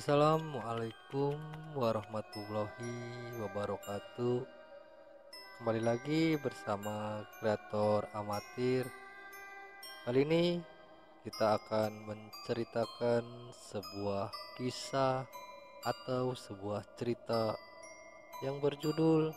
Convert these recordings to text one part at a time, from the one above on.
Assalamualaikum warahmatullahi wabarakatuh. Kembali lagi bersama kreator amatir. Kali ini kita akan menceritakan sebuah kisah atau sebuah cerita yang berjudul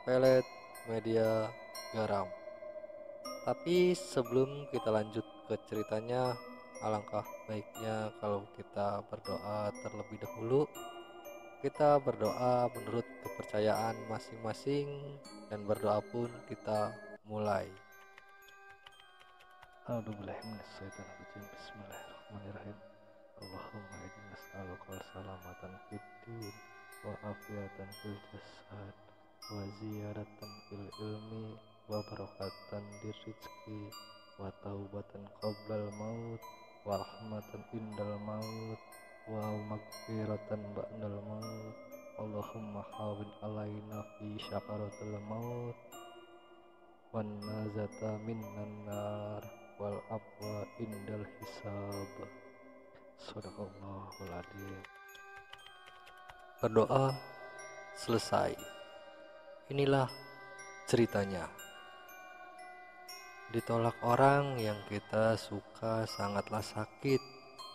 Pelet Media Garam. Tapi sebelum kita lanjut ke ceritanya, alangkah baiknya kalau kita berdoa terlebih dahulu. Kita berdoa menurut kepercayaan masing-masing, dan berdoa pun kita mulai. A'udzubillahiminasyaitonirrajim. Bismillahirrahmanirrahim. Allahumma inni nas'aluka salamatan fid din wa afiatan fil jasad wa ziyaratan fil ilmi wa barakatan di rizki wa taubatan qoblal maut wa rahmatan indal maut wa magfiratan ba'dal maut. Allahumma hawin alaina fi syakaratul maut wan nazata minnan nar wal afwa indal hisab. Sadaqallahul adzim. Berdoa selesai. Inilah ceritanya. Ditolak orang yang kita suka sangatlah sakit,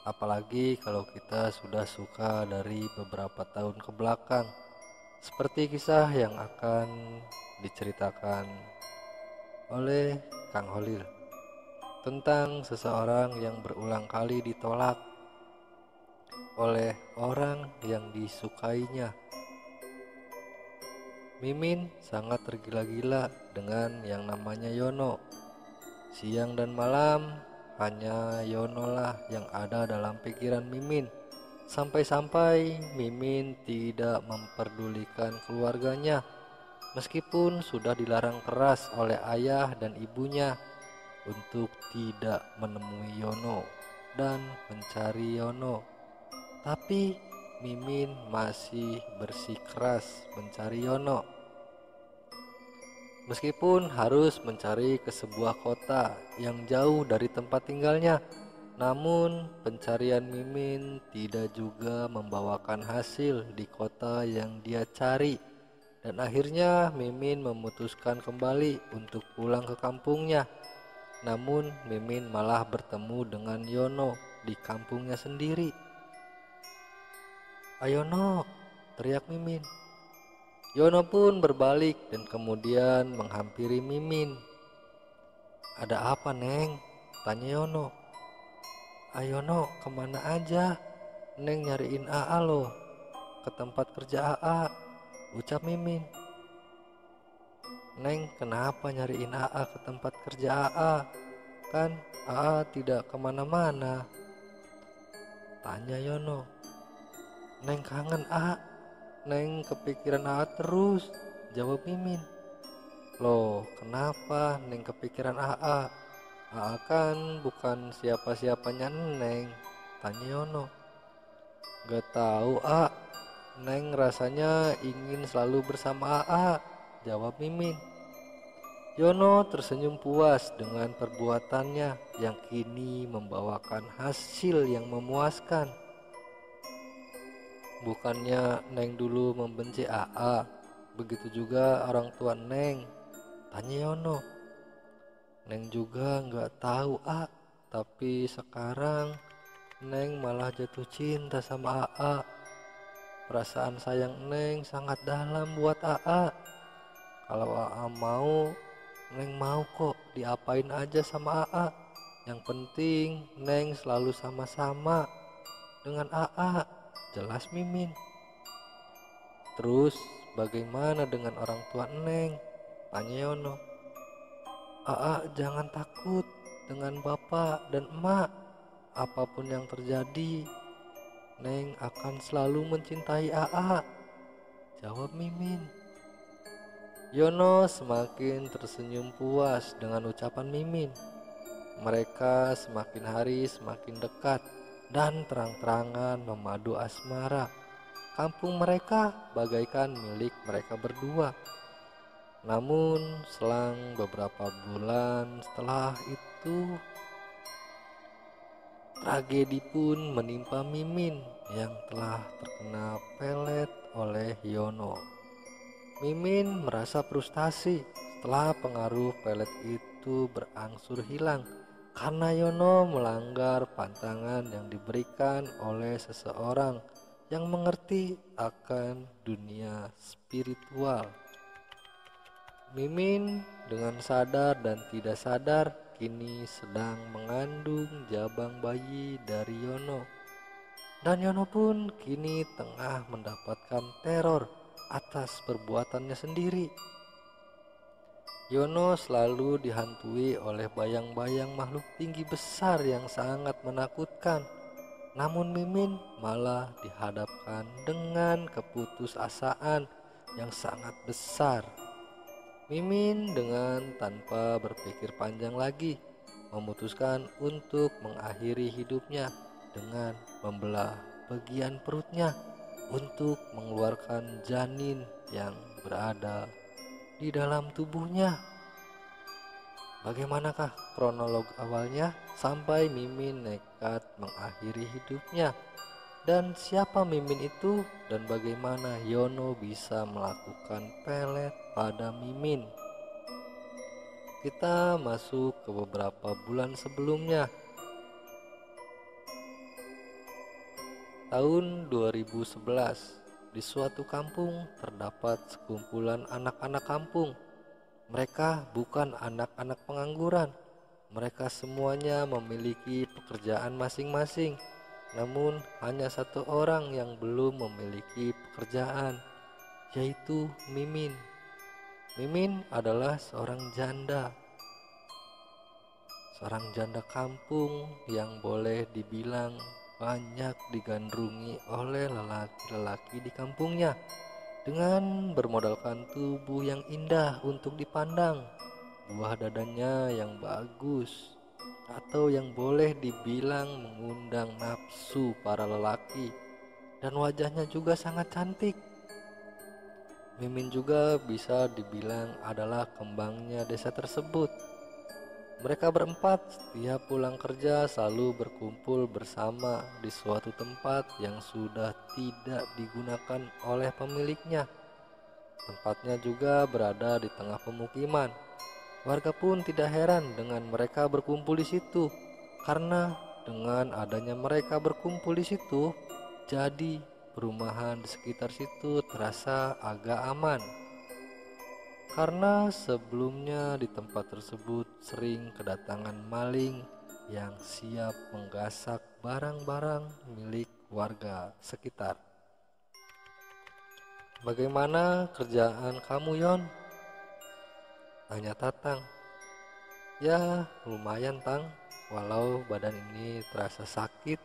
apalagi kalau kita sudah suka dari beberapa tahun ke belakang. Seperti kisah yang akan diceritakan oleh Kang Holil tentang seseorang yang berulang kali ditolak oleh orang yang disukainya. Mimin sangat tergila-gila dengan yang namanya Yono. Siang dan malam hanya Yono lah yang ada dalam pikiran Mimin. Sampai-sampai Mimin tidak memperdulikan keluarganya, meskipun sudah dilarang keras oleh ayah dan ibunya untuk tidak menemui Yono dan mencari Yono. Tapi Mimin masih bersikeras mencari Yono. Meskipun harus mencari ke sebuah kota yang jauh dari tempat tinggalnya, namun pencarian Mimin tidak juga membawakan hasil di kota yang dia cari. Dan akhirnya Mimin memutuskan kembali untuk pulang ke kampungnya. Namun Mimin malah bertemu dengan Yono di kampungnya sendiri. "Ayo No," teriak Mimin. Yono pun berbalik dan kemudian menghampiri Mimin. "Ada apa, Neng?" tanya Yono. "Ayo No, kemana aja? Neng nyariin AA loh, ke tempat kerja AA," ucap Mimin. "Neng kenapa nyariin AA ke tempat kerja AA? Kan AA tidak kemana-mana," tanya Yono. "Neng kangen AA, Neng kepikiran AA terus," jawab Mimin. "Loh, kenapa Neng kepikiran AA? AA kan bukan siapa-siapanya Neng," tanya Yono. "Gak tahu A, Neng rasanya ingin selalu bersama AA," jawab Mimin. Yono tersenyum puas dengan perbuatannya yang kini membawakan hasil yang memuaskan. "Bukannya Neng dulu membenci AA, begitu juga orang tua Neng?" tanya Yono. "Neng juga nggak tahu A, tapi sekarang Neng malah jatuh cinta sama AA. Perasaan sayang Neng sangat dalam buat AA. Kalau AA mau, Neng mau kok diapain aja sama AA. Yang penting Neng selalu sama-sama dengan AA," jelas Mimin. "Terus bagaimana dengan orang tua Neng?" tanya Yono. "AA jangan takut dengan bapak dan emak. Apapun yang terjadi, Neng akan selalu mencintai AA," jawab Mimin. Yono semakin tersenyum puas dengan ucapan Mimin. Mereka semakin hari semakin dekat dan terang-terangan memadu asmara. Kampung mereka bagaikan milik mereka berdua. Namun selang beberapa bulan setelah itu, tragedi pun menimpa Mimin. yang telah terkena pelet oleh Yono. Mimin merasa frustasi setelah pengaruh pelet itu berangsur hilang karena Yono melanggar pantangan yang diberikan oleh seseorang yang mengerti akan dunia spiritual. Mimin dengan sadar dan tidak sadar kini sedang mengandung jabang bayi dari Yono. Dan Yono pun kini tengah mendapatkan teror atas perbuatannya sendiri. Yono selalu dihantui oleh bayang-bayang makhluk tinggi besar yang sangat menakutkan. Namun Mimin malah dihadapkan dengan keputusasaan yang sangat besar. Mimin dengan tanpa berpikir panjang lagi memutuskan untuk mengakhiri hidupnya dengan membelah bagian perutnya untuk mengeluarkan janin yang berada di dalam tubuhnya. Bagaimanakah kronolog awalnya sampai Mimin nekat mengakhiri hidupnya? Dan siapa Mimin itu dan bagaimana Yono bisa melakukan pelet pada Mimin? Kita masuk ke beberapa bulan sebelumnya. Tahun 2011, di suatu kampung terdapat sekumpulan anak-anak kampung. Mereka bukan anak-anak pengangguran. Mereka semuanya memiliki pekerjaan masing-masing. Namun hanya satu orang yang belum memiliki pekerjaan, yaitu Mimin. Mimin adalah seorang janda kampung yang boleh dibilang banyak digandrungi oleh lelaki-lelaki di kampungnya dengan bermodalkan tubuh yang indah untuk dipandang, buah dadanya yang bagus, atau yang boleh dibilang mengundang nafsu para lelaki, dan wajahnya juga sangat cantik. Mimin juga bisa dibilang adalah kembangnya desa tersebut. Mereka berempat setiap pulang kerja selalu berkumpul bersama di suatu tempat yang sudah tidak digunakan oleh pemiliknya. Tempatnya juga berada di tengah pemukiman. Warga pun tidak heran dengan mereka berkumpul di situ, karena dengan adanya mereka berkumpul di situ, jadi perumahan di sekitar situ terasa agak aman. Karena sebelumnya di tempat tersebut sering kedatangan maling yang siap menggasak barang-barang milik warga sekitar. "Bagaimana kerjaan kamu, Yon?" tanya Tatang. "Ya lumayan, Tang, walau badan ini terasa sakit,"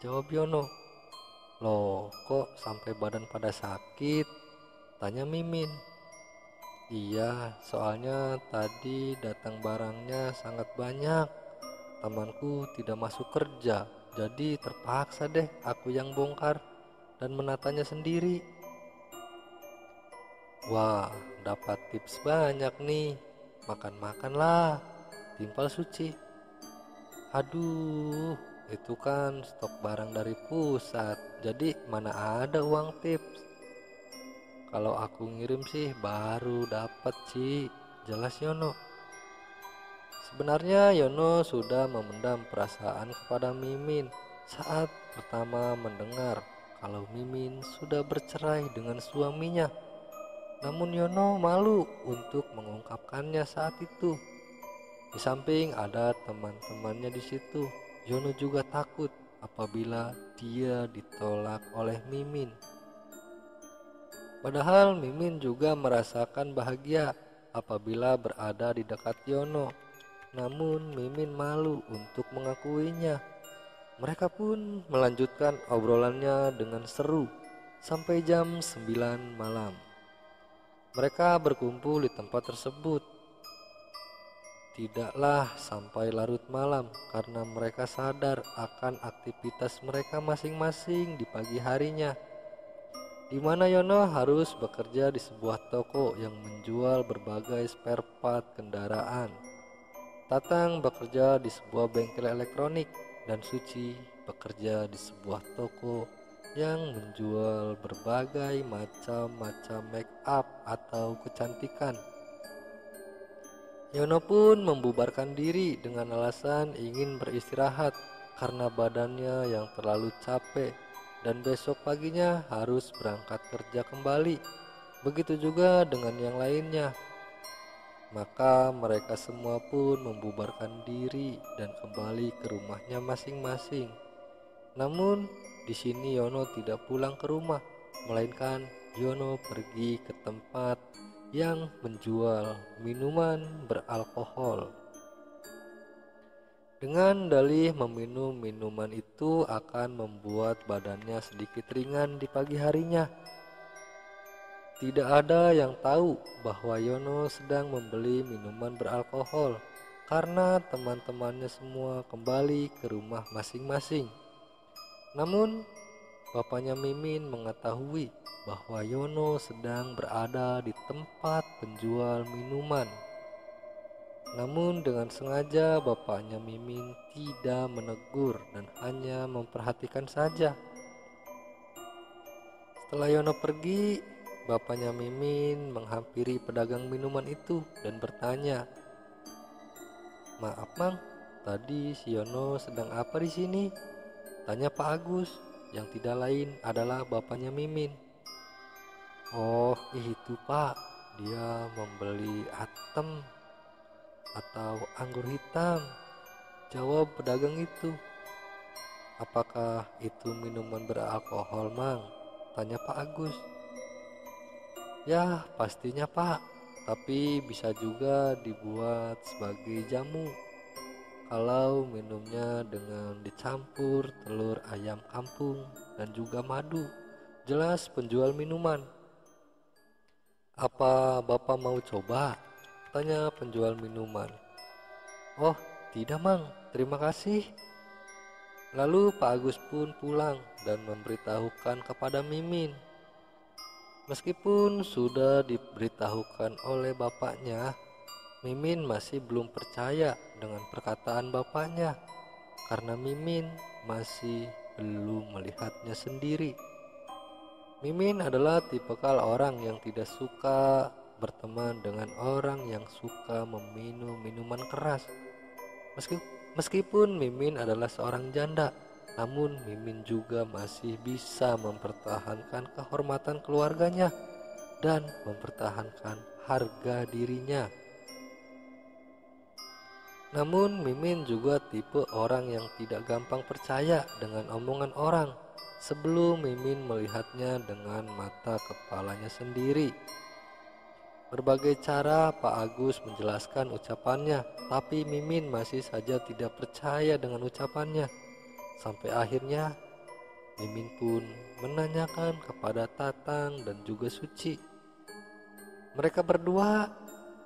jawab Yono. "Loh, kok sampai badan pada sakit?" tanya Mimin. "Iya, soalnya tadi datang barangnya sangat banyak. Temanku tidak masuk kerja, jadi terpaksa deh aku yang bongkar dan menatanya sendiri." "Wah, dapat tips banyak nih. Makan-makanlah," timpal Suci. "Aduh, itu kan stok barang dari pusat, jadi mana ada uang tips. Kalau aku ngirim sih baru dapat, Ci," jelas Yono. Sebenarnya Yono sudah memendam perasaan kepada Mimin saat pertama mendengar kalau Mimin sudah bercerai dengan suaminya. Namun Yono malu untuk mengungkapkannya saat itu. Di samping ada teman-temannya di situ, Yono juga takut apabila dia ditolak oleh Mimin. Padahal Mimin juga merasakan bahagia apabila berada di dekat Yono. Namun Mimin malu untuk mengakuinya. Mereka pun melanjutkan obrolannya dengan seru sampai jam 9 malam. Mereka berkumpul di tempat tersebut tidaklah sampai larut malam karena mereka sadar akan aktivitas mereka masing-masing di pagi harinya, di mana Yono harus bekerja di sebuah toko yang menjual berbagai spare part kendaraan. Tatang bekerja di sebuah bengkel elektronik dan Suci bekerja di sebuah toko yang menjual berbagai macam make up atau kecantikan. Yono pun membubarkan diri dengan alasan ingin beristirahat karena badannya yang terlalu capek dan besok paginya harus berangkat kerja kembali. Begitu juga dengan yang lainnya. Maka mereka semua pun membubarkan diri dan kembali ke rumahnya masing-masing. Namun di sini Yono tidak pulang ke rumah, melainkan Yono pergi ke tempat yang menjual minuman beralkohol. Dengan dalih meminum minuman itu akan membuat badannya sedikit ringan di pagi harinya. Tidak ada yang tahu bahwa Yono sedang membeli minuman beralkohol karena teman-temannya semua kembali ke rumah masing-masing. Namun bapaknya Mimin mengetahui bahwa Yono sedang berada di tempat penjual minuman. Namun dengan sengaja bapaknya Mimin tidak menegur dan hanya memperhatikan saja. Setelah Yono pergi, bapaknya Mimin menghampiri pedagang minuman itu dan bertanya, "Maaf Mang, tadi si Yono sedang apa di sini?" Tanya Pak Agus, yang tidak lain adalah bapaknya Mimin. "Oh itu Pak, dia membeli atem atau anggur hitam," jawab pedagang itu. "Apakah itu minuman beralkohol Mang?" tanya Pak Agus. "Ya pastinya Pak, tapi bisa juga dibuat sebagai jamu kalau minumnya dengan dicampur telur ayam kampung dan juga madu," jelas penjual minuman. "Apa Bapak mau coba?" tanya penjual minuman. "Oh tidak Mang, terima kasih." Lalu Pak Agus pun pulang dan memberitahukan kepada Mimin. Meskipun sudah diberitahukan oleh bapaknya, Mimin masih belum percaya dengan perkataan bapaknya karena Mimin masih belum melihatnya sendiri. Mimin adalah tipikal orang yang tidak suka berteman dengan orang yang suka meminum minuman keras. Meskipun Mimin adalah seorang janda, namun Mimin juga masih bisa mempertahankan kehormatan keluarganya dan mempertahankan harga dirinya. Namun Mimin juga tipe orang yang tidak gampang percaya dengan omongan orang sebelum Mimin melihatnya dengan mata kepalanya sendiri. Berbagai cara Pak Agus menjelaskan ucapannya, tapi Mimin masih saja tidak percaya dengan ucapannya. Sampai akhirnya Mimin pun menanyakan kepada Tatang dan juga Suci. Mereka berdua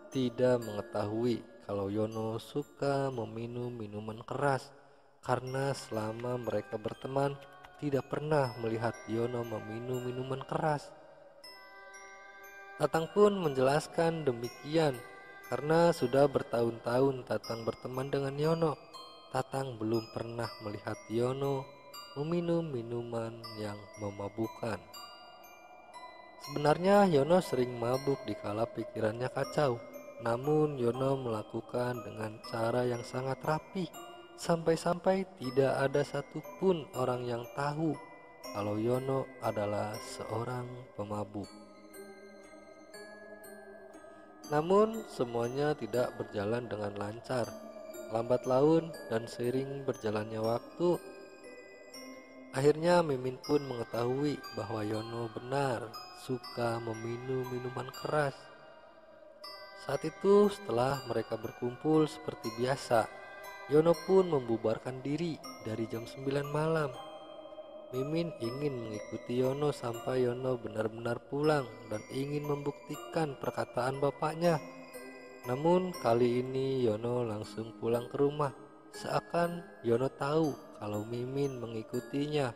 tidak mengetahui kalau Yono suka meminum minuman keras karena selama mereka berteman tidak pernah melihat Yono meminum minuman keras. Tatang pun menjelaskan demikian karena sudah bertahun-tahun Tatang berteman dengan Yono. Tatang belum pernah melihat Yono meminum minuman yang memabukkan. Sebenarnya Yono sering mabuk dikala pikirannya kacau. Namun Yono melakukan dengan cara yang sangat rapi, sampai-sampai tidak ada satupun orang yang tahu kalau Yono adalah seorang pemabuk. Namun semuanya tidak berjalan dengan lancar. Lambat laun dan seiring berjalannya waktu, akhirnya Mimin pun mengetahui bahwa Yono benar suka meminum minuman keras. Saat itu setelah mereka berkumpul seperti biasa, Yono pun membubarkan diri dari jam 9 malam. Mimin ingin mengikuti Yono sampai Yono benar-benar pulang dan ingin membuktikan perkataan bapaknya. Namun kali ini Yono langsung pulang ke rumah, seakan Yono tahu kalau Mimin mengikutinya.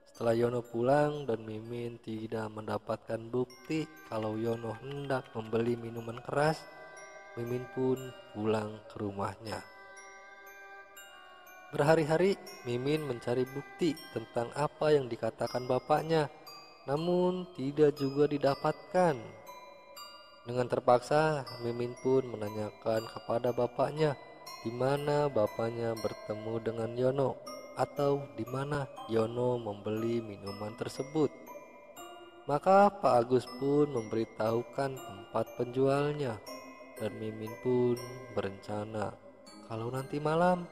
Setelah Yono pulang dan Mimin tidak mendapatkan bukti kalau Yono hendak membeli minuman keras, Mimin pun pulang ke rumahnya. Berhari-hari Mimin mencari bukti tentang apa yang dikatakan bapaknya, namun tidak juga didapatkan. Dengan terpaksa, Mimin pun menanyakan kepada bapaknya di mana bapaknya bertemu dengan Yono atau di mana Yono membeli minuman tersebut. Maka Pak Agus pun memberitahukan tempat penjualnya dan Mimin pun berencana kalau nanti malam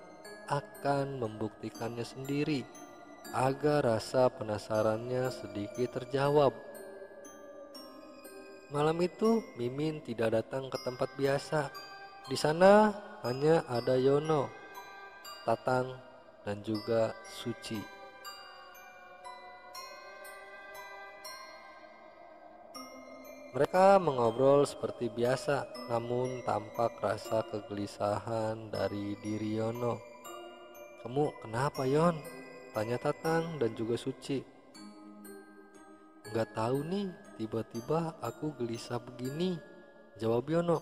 akan membuktikannya sendiri agar rasa penasarannya sedikit terjawab. Malam itu Mimin tidak datang ke tempat biasa. Di sana hanya ada Yono, Tatang, dan juga Suci. Mereka mengobrol seperti biasa, namun tampak rasa kegelisahan dari diri Yono. "Kamu kenapa, Yon?" tanya Tatang dan juga Suci. "Nggak tahu nih, tiba-tiba aku gelisah begini," jawab Yono.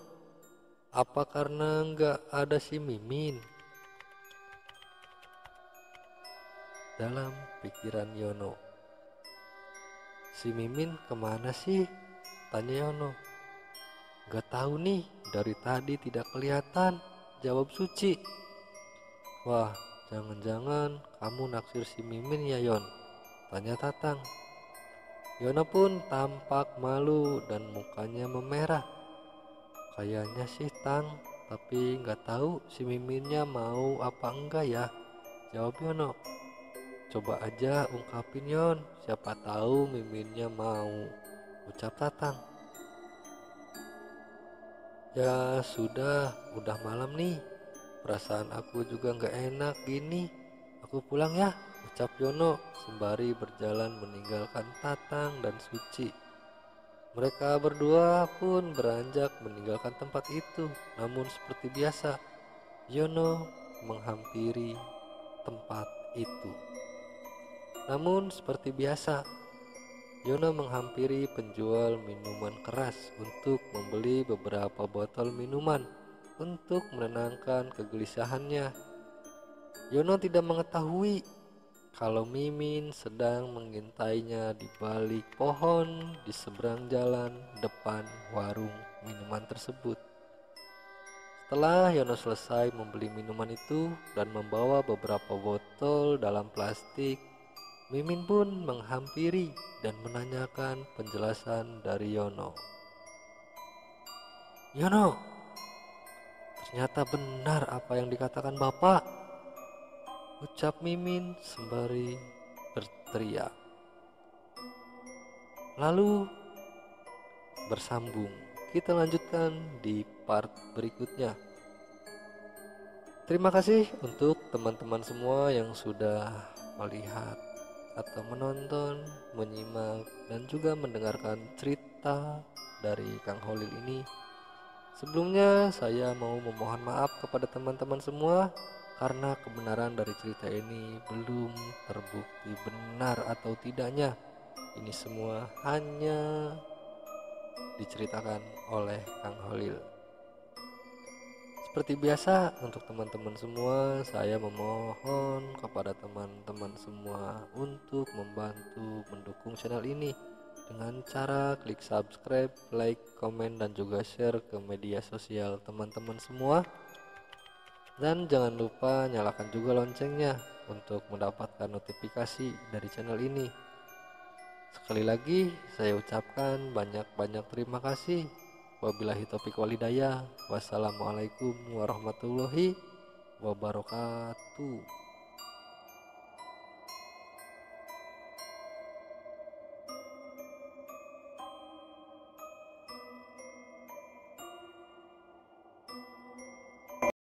"Apa karena nggak ada si Mimin?" Dalam pikiran Yono, "Si Mimin kemana sih?" tanya Yono. "Nggak tahu nih, dari tadi tidak kelihatan," jawab Suci. "Wah, jangan-jangan kamu naksir si Mimin ya, Yon?" tanya Tatang. Yono pun tampak malu dan mukanya memerah. "Kayaknya sih Tang, tapi nggak tahu si Miminnya mau apa enggak ya," jawab Yono. "Coba aja ungkapin, Yon, siapa tahu Miminnya mau," ucap Tatang. "Ya sudah, udah malam nih. Perasaan aku juga nggak enak gini. Aku pulang ya," ucap Yono sembari berjalan meninggalkan Tatang dan Suci. Mereka berdua pun beranjak meninggalkan tempat itu. Namun seperti biasa, Yono menghampiri tempat itu. Namun seperti biasa, Yono menghampiri penjual minuman keras untuk membeli beberapa botol minuman untuk menenangkan kegelisahannya. Yono tidak mengetahui kalau Mimin sedang mengintainya di balik pohon di seberang jalan depan warung minuman tersebut. Setelah Yono selesai membeli minuman itu dan membawa beberapa botol dalam plastik, Mimin pun menghampiri dan menanyakan penjelasan dari Yono. "Yono, ternyata benar apa yang dikatakan Bapak," ucap Mimin sembari berteriak. Lalu bersambung. Kita lanjutkan di part berikutnya. Terima kasih untuk teman-teman semua yang sudah melihat atau menonton, menyimak, dan juga mendengarkan cerita dari Kang Holil ini. Sebelumnya saya mau memohon maaf kepada teman-teman semua karena kebenaran dari cerita ini belum terbukti benar atau tidaknya. Ini semua hanya diceritakan oleh Kang Holil. Seperti biasa, untuk teman-teman semua, saya memohon kepada teman-teman semua untuk membantu mendukung channel ini dengan cara klik subscribe, like, komen, dan juga share ke media sosial teman-teman semua. Dan jangan lupa nyalakan juga loncengnya untuk mendapatkan notifikasi dari channel ini. Sekali lagi saya ucapkan banyak-banyak terima kasih. Wabillahi taufiq walhidayah. Wassalamualaikum warahmatullahi wabarakatuh.